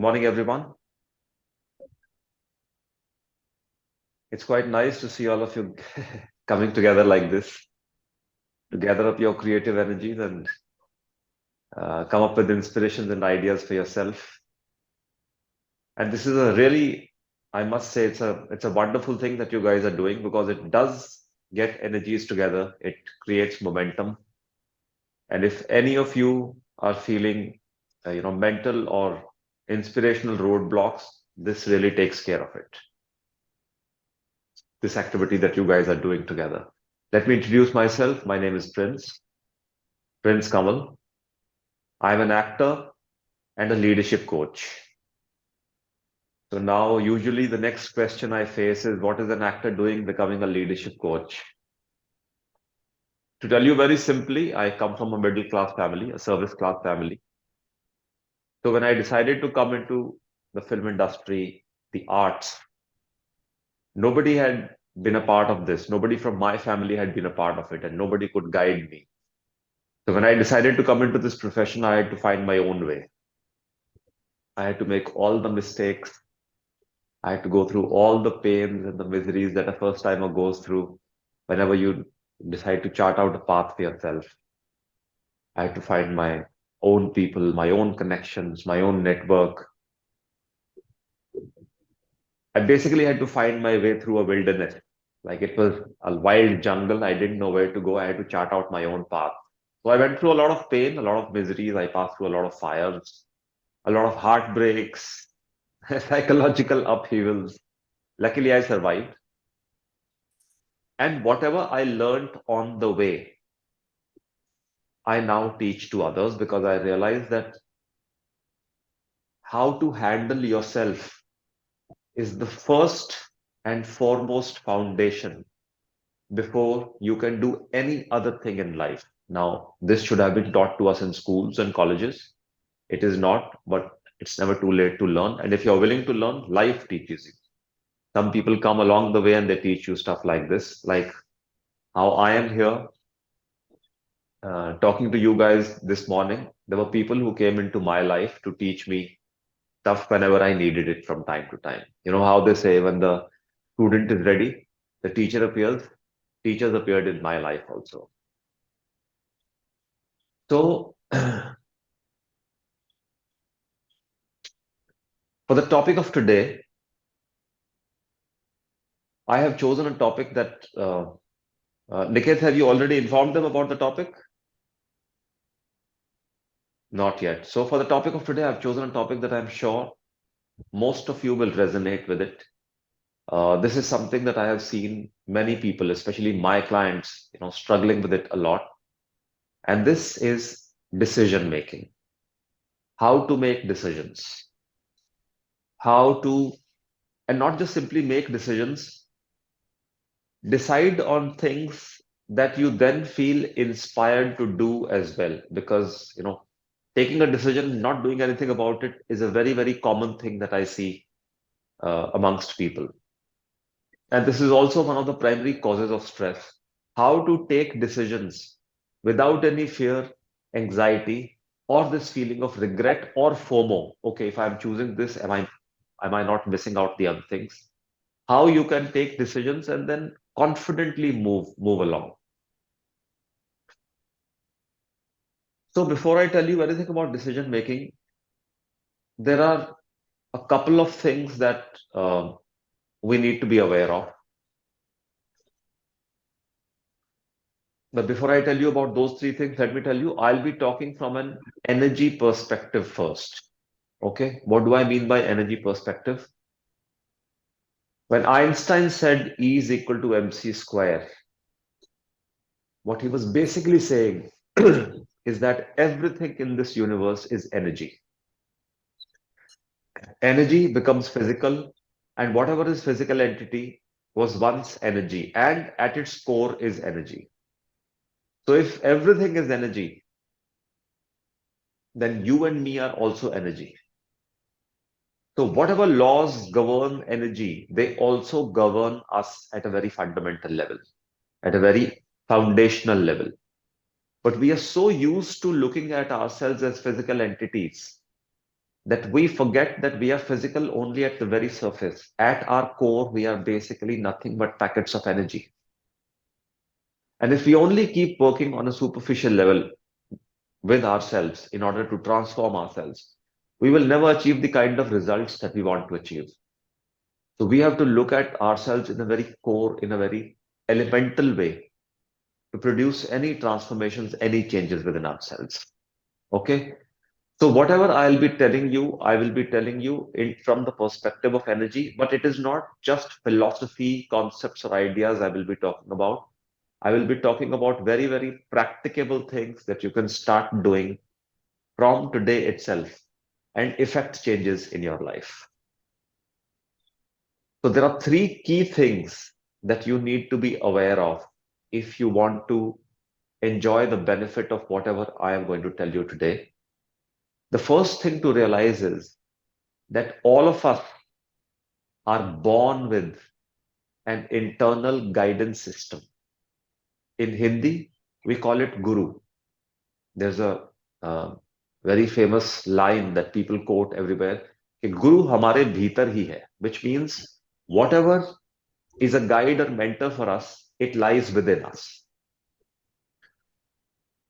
morning, everyone. It's quite nice to see all of you coming together like this to gather up your creative energies and come up with inspirations and ideas for yourself. And this is a really, I must say, it's a wonderful thing that you guys are doing because it does get energies together. It creates momentum. And if any of you are feeling, mental or inspirational roadblocks, this really takes care of it. This activity that you guys are doing together. Let me introduce myself. My name is Prince Kanwal. I'm an actor and a leadership coach. So now, usually, the next question I face is what is an actor doing becoming a leadership coach? To tell you very simply, I come from a middle class family, a service class family. So when I decided to come into the film industry, the arts, nobody had been a part of this. Nobody from my family had been a part of it, and nobody could guide me. So when I decided to come into this profession, I had to find my own way. I had to make all the mistakes. I had to go through all the pains and the miseries that a first timer goes through whenever you decide to chart out a path for yourself. I had to find my own people, my own connections, my own network. I basically had to find my way through a wilderness. Like it was a wild jungle. I didn't know where to go. I had to chart out my own path. So I went through a lot of pain, a lot of miseries. I passed through a lot of fires, a lot of heartbreaks, psychological upheavals. Luckily, I survived. And whatever I learned on the way, I now teach to others because I realize that how to handle yourself is the first and foremost foundation before you can do any other thing in life. Now, this should have been taught to us in schools and colleges. It is not, but it's never too late to learn. And if you're willing to learn, life teaches you. Some people come along the way and they teach you stuff like this, like how I am here talking to you guys this morning. There were people who came into my life to teach me stuff whenever I needed it from time to time. You know how they say when the student is ready, the teacher appears. Teachers appeared in my life also. So, for the topic of today, I have chosen a topic that Niket, have you already informed them about the topic? Not yet. So, for the topic of today, I've chosen a topic that I'm sure most of you will resonate with it. This is something that I have seen many people, especially my clients, struggling with it a lot. And this is decision making. How to make decisions. How to, and not just simply make decisions, decide on things that you then feel inspired to do as well. Because, taking a decision, not doing anything about it is a very, very common thing that I see amongst people. And this is also one of the primary causes of stress. How to take decisions without any fear, anxiety, or this feeling of regret or FOMO. Okay, if I'm choosing this, am I not missing out the other things? How you can take decisions and then confidently move along. So before I tell you anything about decision making, there are a couple of things that we need to be aware of. But before I tell you about those three things, let me tell you, I'll be talking from an energy perspective first. Okay, what do I mean by energy perspective? When Einstein said E is equal to mc square, what he was basically saying is that everything in this universe is energy. Energy becomes physical, and whatever is physical entity was once energy, and at its core is energy. So if everything is energy, then you and me are also energy. So whatever laws govern energy, they also govern us at a very fundamental level, at a very foundational level. But we are so used to looking at ourselves as physical entities that we forget that we are physical only at the very surface. At our core, we are basically nothing but packets of energy. And if we only keep working on a superficial level with ourselves in order to transform ourselves, we will never achieve the kind of results that we want to achieve. So we have to look at ourselves in a very core, in a very elemental way to produce any transformations, any changes within ourselves. Okay. So whatever I'll be telling you, I will be telling you from the perspective of energy, but it is not just philosophy, concepts, or ideas I will be talking about. I will be talking about very, very practicable things that you can start doing from today itself and effect changes in your life. So there are three key things that you need to be aware of if you want to enjoy the benefit of whatever I am going to tell you today. The first thing to realize is that all of us are born with an internal guidance system. In Hindi, we call it Guru. There's a uh, very famous line that people quote everywhere, कि Guru हमारे भीतर ही है, which means whatever is a guide or mentor for us, it lies within us.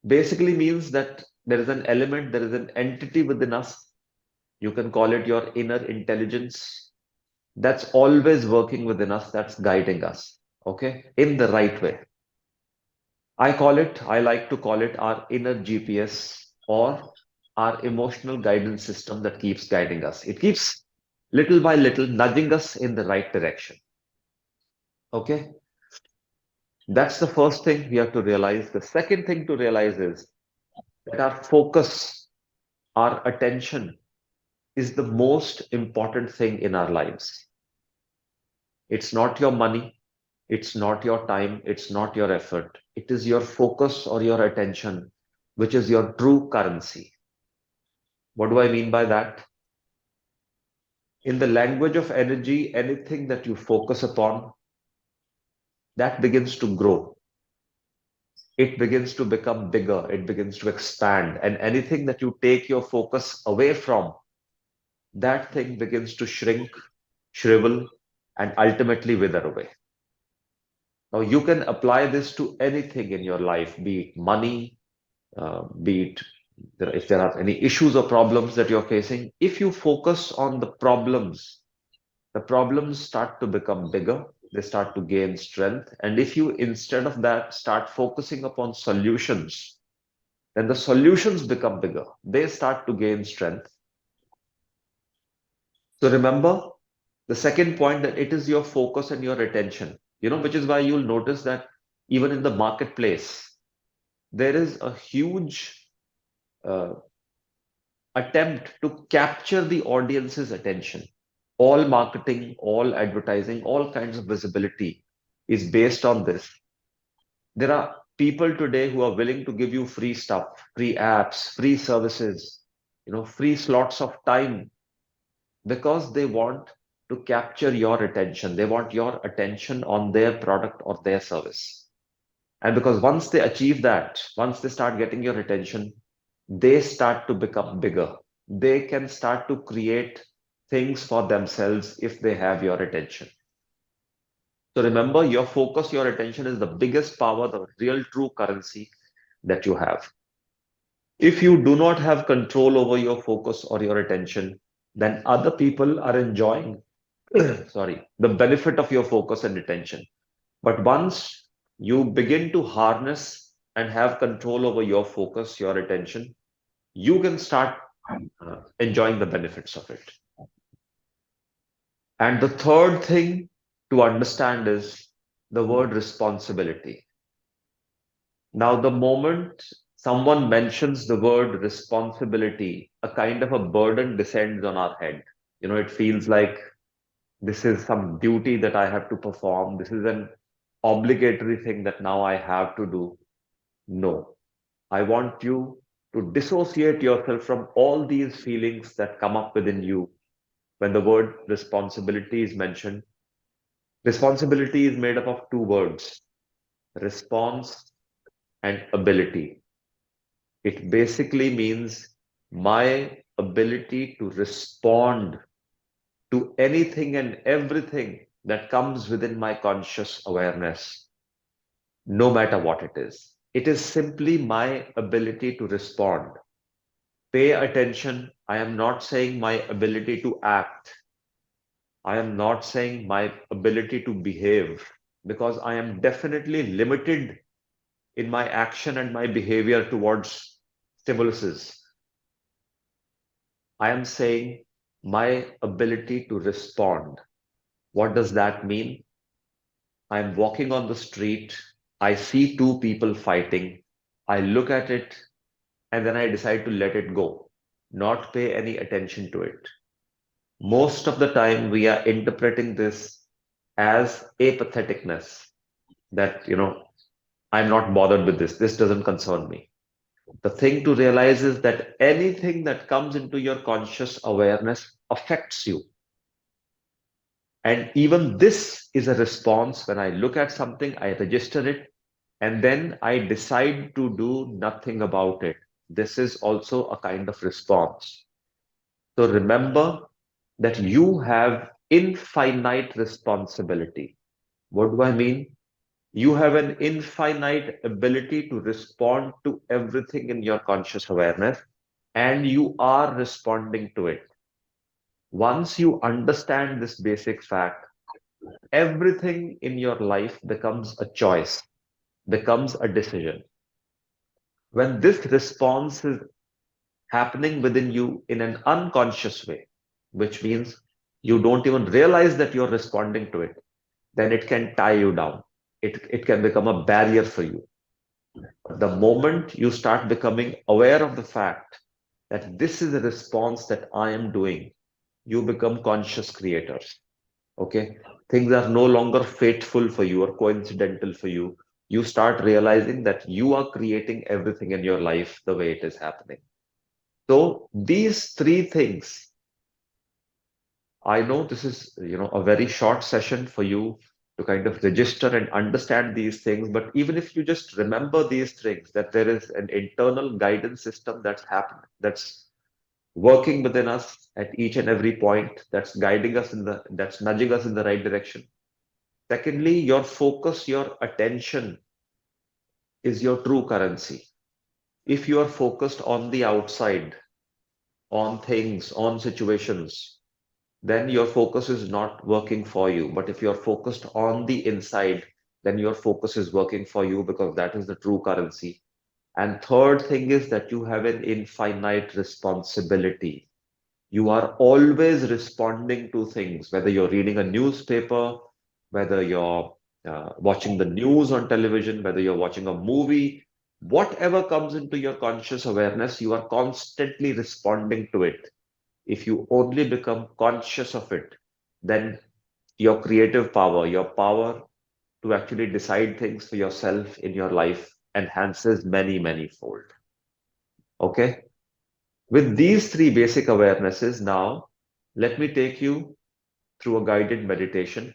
Basically means that there is an element, there is an entity within us. You can call it your inner intelligence that's always working within us, that's guiding us, okay, in the right way. I like to call it our inner GPS or our emotional guidance system that keeps guiding us. It keeps little by little nudging us in the right direction. Okay. That's the first thing we have to realize. The second thing to realize is that our focus, our attention is the most important thing in our lives. It's not your money, it's not your time, it's not your effort. It is your focus or your attention, which is your true currency. What do I mean by that? In the language of energy, anything that you focus upon, that begins to grow. It begins to become bigger, it begins to expand. And anything that you take your focus away from, that thing begins to shrink, shrivel, and ultimately wither away. Now, you can apply this to anything in your life, be it money, be it if there are any issues or problems that you're facing. If you focus on the problems start to become bigger, they start to gain strength. And if you, instead of that, start focusing upon solutions, then the solutions become bigger. They start to gain strength. So remember the second point, that it is your focus and your attention, which is why you'll notice that even in the marketplace, there is a huge uh, attempt to capture the audience's attention. All marketing, all advertising, all kinds of visibility is based on this. There are people today who are willing to give you free stuff, free apps, free services, free slots of time because they want to capture your attention. They want your attention on their product or their service. And because once they achieve that, once they start getting your attention, they start to become bigger. They can start to create things for themselves if they have your attention. So remember, your focus, your attention is the biggest power, the real true currency that you have. If you do not have control over your focus or your attention, then other people are enjoying, sorry, the benefit of your focus and attention. But once you begin to harness and have control over your focus, your attention, you can start enjoying the benefits of it. And the third thing to understand is the word responsibility. Now, the moment someone mentions the word responsibility, a kind of a burden descends on our head. It feels like this is some duty that I have to perform. This is an obligatory thing that now I have to do. No, I want you to dissociate yourself from all these feelings that come up within you when the word responsibility is mentioned. Responsibility is made up of two words, response and ability. It basically means my ability to respond to anything and everything that comes within my conscious awareness, no matter what it is. It is simply my ability to respond. Pay attention. I am not saying my ability to act. I am not saying my ability to behave, because I am definitely limited in my action and my behavior towards stimuluses. I am saying my ability to respond. What does that mean? I'm walking on the street. I see two people fighting. I look at it and then I decide to let it go, not pay any attention to it. Most of the time, we are interpreting this as apatheticness, that, I'm not bothered with this. This doesn't concern me. The thing to realize is that anything that comes into your conscious awareness affects you. And even this is a response. When I look at something, I register it, and then I decide to do nothing about it. This is also a kind of response. So remember that you have infinite responsibility. What do I mean? You have an infinite ability to respond to everything in your conscious awareness, and you are responding to it. Once you understand this basic fact, everything in your life becomes a choice, becomes a decision. When this response is happening within you in an unconscious way, which means you don't even realize that you're responding to it, then it can tie you down. It can become a barrier for you. The moment you start becoming aware of the fact that this is a response that I am doing, you become conscious creators. Okay. Things are no longer fateful for you or coincidental for you. You start realizing that you are creating everything in your life the way it is happening. So these three things, I know this is, a very short session for you to kind of register and understand these things. But even if you just remember these things, that there is an internal guidance system that's happening, that's working within us at each and every point, that's guiding us that's nudging us in the right direction. Secondly, your focus, your attention is your true currency. If you are focused on the outside, on things, on situations, then your focus is not working for you. But if you're focused on the inside, then your focus is working for you, because that is the true currency. And third thing is that you have an infinite responsibility. You are always responding to things, whether you're reading a newspaper, whether you're watching the news on television, whether you're watching a movie, whatever comes into your conscious awareness, you are constantly responding to it. If you only become conscious of it, then your creative power, your power to actually decide things for yourself in your life enhances many, many fold. Okay. With these three basic awarenesses, now let me take you through a guided meditation.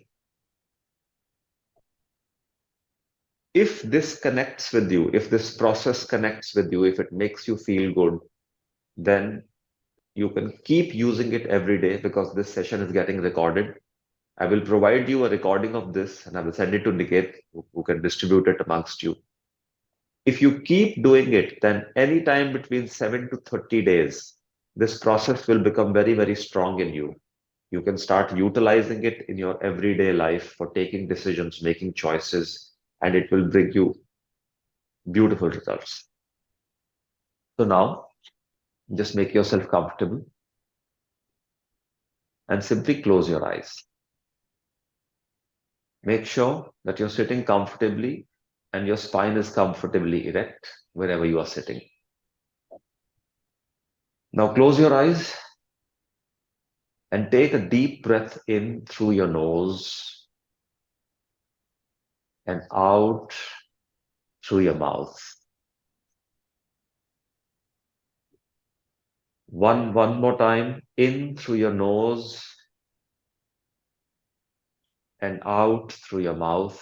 If this connects with you, if this process connects with you, if it makes you feel good, then you can keep using it every day, because this session is getting recorded. I will provide you a recording of this and I will send it to Niket, who can distribute it amongst you. If you keep doing it, then anytime between 7 to 30 days, this process will become very, very strong in you. You can start utilizing it in your everyday life for taking decisions, making choices, and it will bring you beautiful results. So now, just make yourself comfortable and simply close your eyes. Make sure that you're sitting comfortably and your spine is comfortably erect wherever you are sitting. Now close your eyes and take a deep breath in through your nose and out through your mouth. One more time, in through your nose and out through your mouth.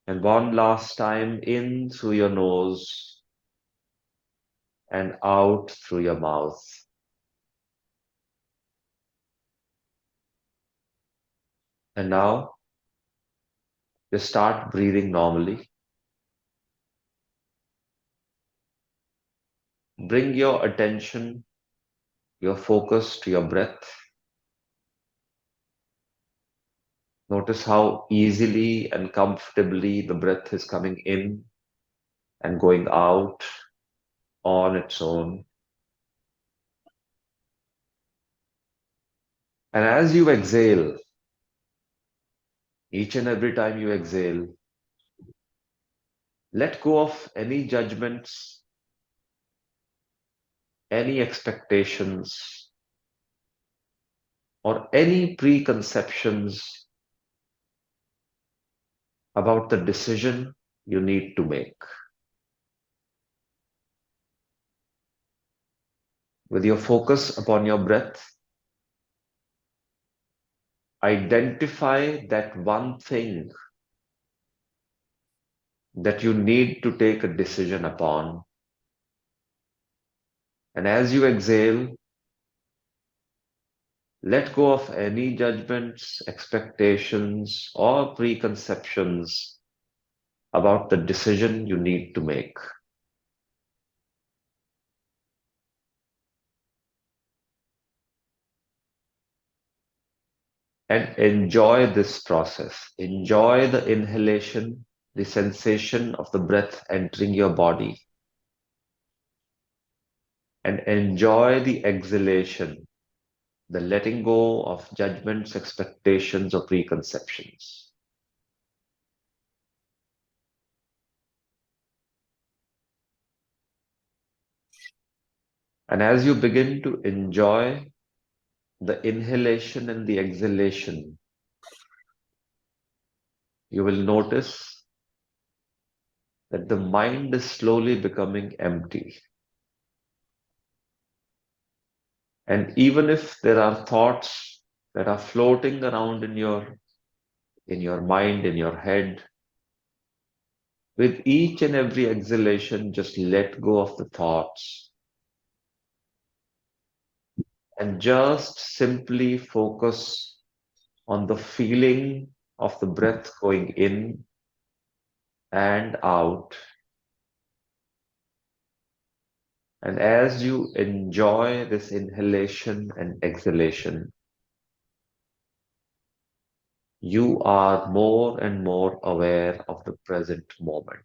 And one last time, in through your nose and out through your mouth. And now just start breathing normally. Bring your attention, your focus to your breath. Notice how easily and comfortably the breath is coming in and going out on its own. And as you exhale, each and every time you exhale, let go of any judgments, any expectations, or any preconceptions about the decision you need to make. With your focus upon your breath, identify that one thing that you need to take a decision upon. And as you exhale, let go of any judgments, expectations, or preconceptions about the decision you need to make. And enjoy this process. Enjoy the inhalation, the sensation of the breath entering your body, and enjoy the exhalation, the letting go of judgments, expectations, or preconceptions. And as you begin to enjoy the inhalation and the exhalation, you will notice that the mind is slowly becoming empty. And even if there are thoughts that are floating around in your mind, in your head, with each and every exhalation, just let go of the thoughts and just simply focus on the feeling of the breath going in and out. And as you enjoy this inhalation and exhalation, you are more and more aware of the present moment.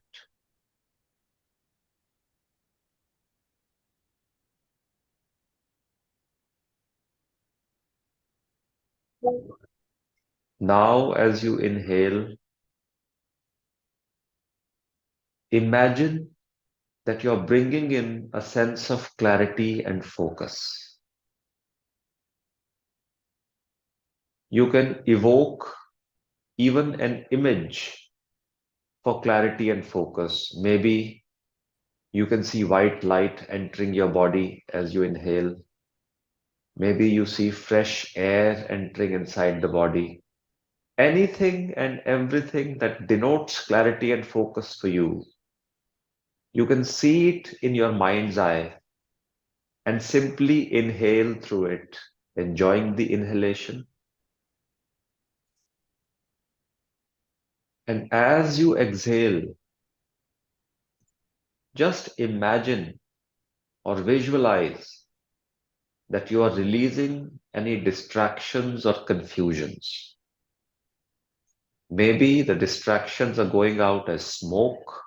Now, as you inhale, imagine that you're bringing in a sense of clarity and focus. You can evoke even an image for clarity and focus. Maybe you can see white light entering your body as you inhale. Maybe you see fresh air entering inside the body. Anything and everything that denotes clarity and focus for you, you can see it in your mind's eye and simply inhale through it, enjoying the inhalation. And as you exhale, just imagine or visualize that you are releasing any distractions or confusions. Maybe the distractions are going out as smoke.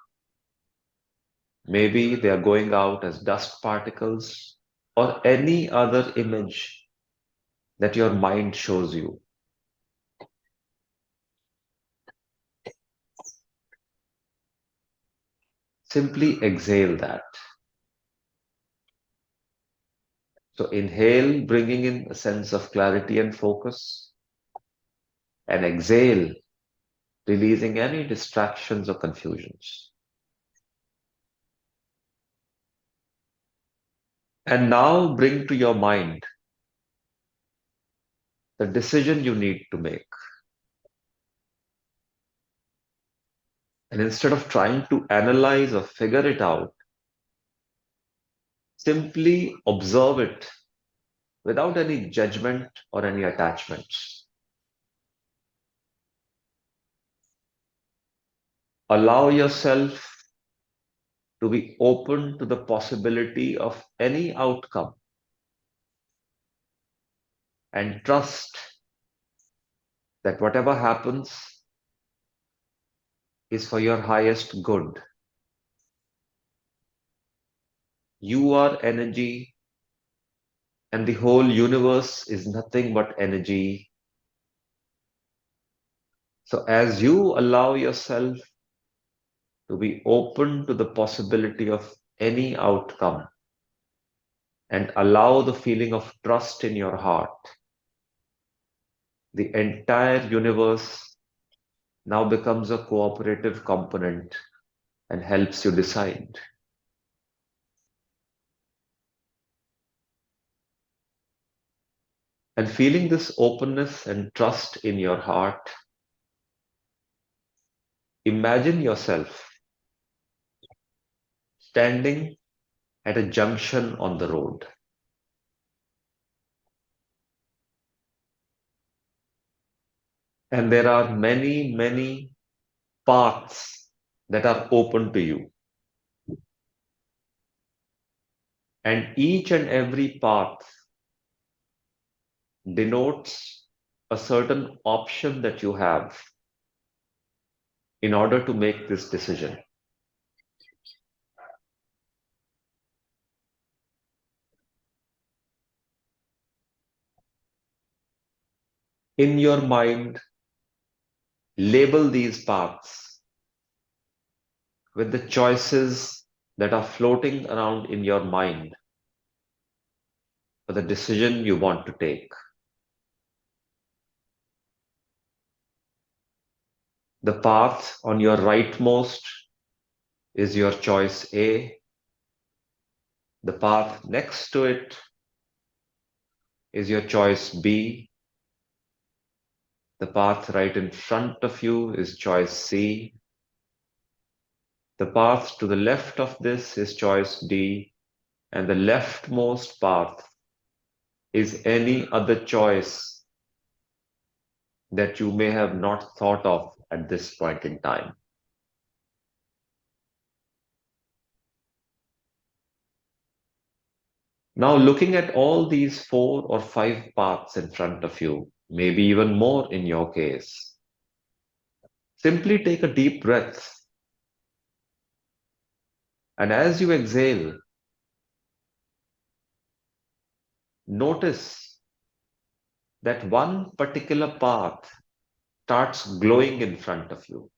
Maybe they are going out as dust particles or any other image that your mind shows you. Simply exhale that. So inhale, bringing in a sense of clarity and focus, and exhale, releasing any distractions or confusions. And now bring to your mind the decision you need to make. And instead of trying to analyze or figure it out, Simply observe it without any judgment or any attachments. Allow yourself to be open to the possibility of any outcome and trust that whatever happens is for your highest good. You are energy, and the whole universe is nothing but energy. So, as you allow yourself to be open to the possibility of any outcome and allow the feeling of trust in your heart, the entire universe now becomes a cooperative component and helps you decide. And feeling this openness and trust in your heart, imagine yourself standing at a junction on the road. And there are many, many paths that are open to you. And each and every path denotes a certain option that you have in order to make this decision. In your mind, label these paths with the choices that are floating around in your mind for the decision you want to take. The path on your rightmost is your choice A. The path next to it is your choice B. The path right in front of you is choice C. The path to the left of this is choice D. And the leftmost path is any other choice that you may have not thought of at this point in time. Now, looking at all these 4 or 5 paths in front of you, maybe even more in your case, simply take a deep breath. And as you exhale, notice that one particular path starts glowing in front of you.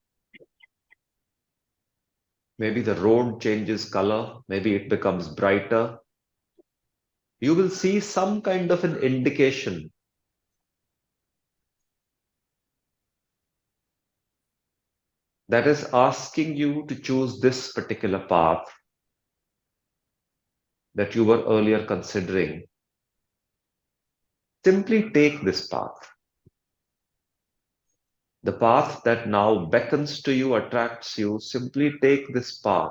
Maybe the road changes color, maybe it becomes brighter. You will see some kind of an indication that is asking you to choose this particular path that you were earlier considering. Simply take this path. The path that now beckons to you, attracts you, simply take this path.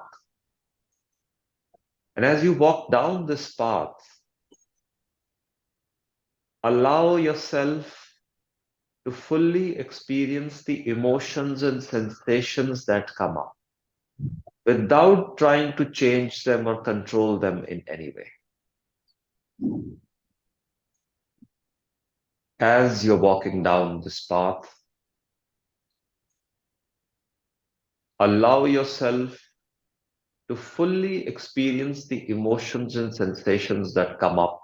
And as you walk down this path, allow yourself to fully experience the emotions and sensations that come up without trying to change them or control them in any way. As you're walking down this path, allow yourself to fully experience the emotions and sensations that come up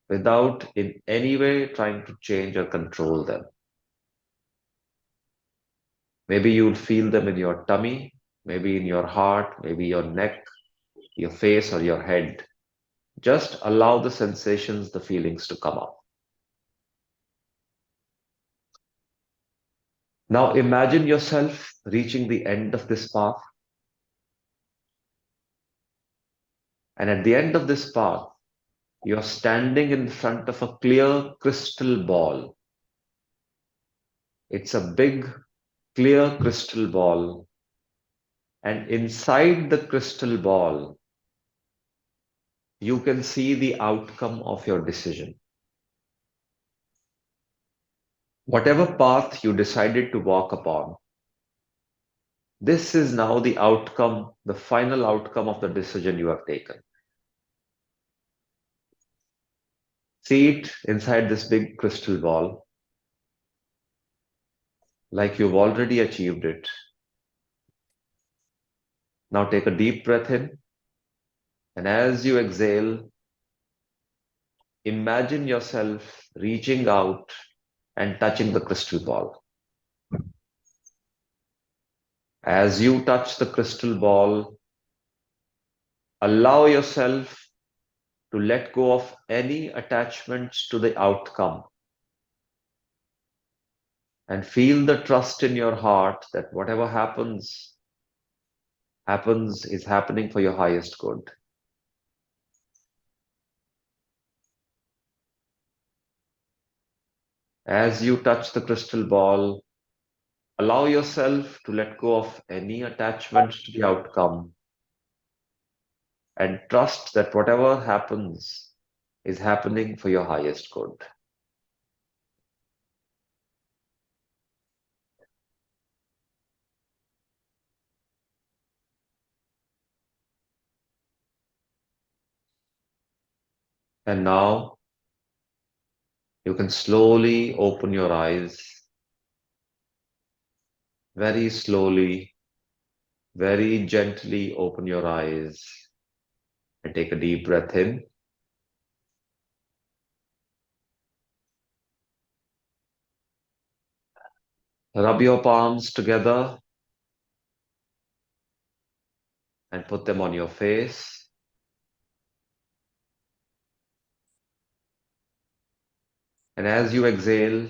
without in any way trying to change or control them. Maybe you'll feel them in your tummy, maybe in your heart, maybe your neck, your face, or your head. Just allow the sensations, the feelings to come up. Now imagine yourself reaching the end of this path. And at the end of this path, you're standing in front of a clear crystal ball. It's a big, clear crystal ball. And inside the crystal ball, you can see the outcome of your decision. Whatever path you decided to walk upon, this is now the outcome, the final outcome of the decision you have taken. See it inside this big crystal ball, like you've already achieved it. Now take a deep breath in, and as you exhale, imagine yourself reaching out and touching the crystal ball. As you touch the crystal ball, allow yourself to let go of any attachments to the outcome and feel the trust in your heart that whatever happens is happening for your highest good. As you touch the crystal ball, allow yourself to let go of any attachments to the outcome and trust that whatever happens is happening for your highest good. And now you can slowly open your eyes, very slowly, very gently open your eyes and take a deep breath in. Rub your palms together and put them on your face. And as you exhale,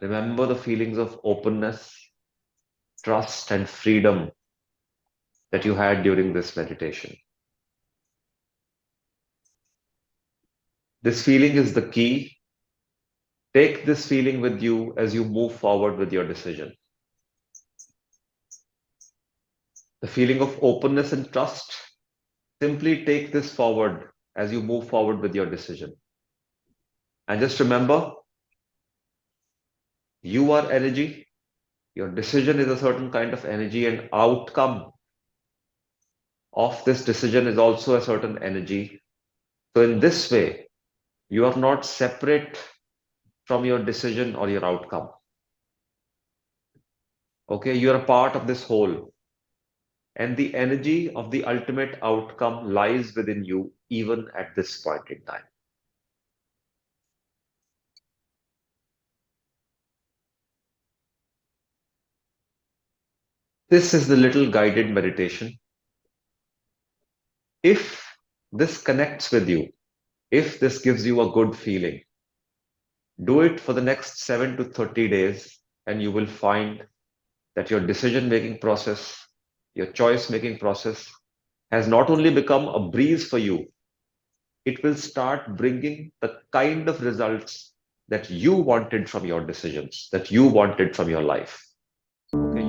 remember the feelings of openness, trust, and freedom that you had during this meditation. This feeling is the key. Take this feeling with you as you move forward with your decision. The feeling of openness and trust, simply take this forward as you move forward with your decision. And just remember, you are energy. Your decision is a certain kind of energy, and outcome of this decision is also a certain energy. So in this way, you are not separate from your decision or your outcome. Okay, you are a part of this whole. And the energy of the ultimate outcome lies within you, even at this point in time. This is the little guided meditation. If this connects with you, if this gives you a good feeling, do it for the next 7 to 30 days, and you will find that your decision making process, your choice making process has not only become a breeze for you, it will start bringing the kind of results that you wanted from your decisions, that you wanted from your life. Okay,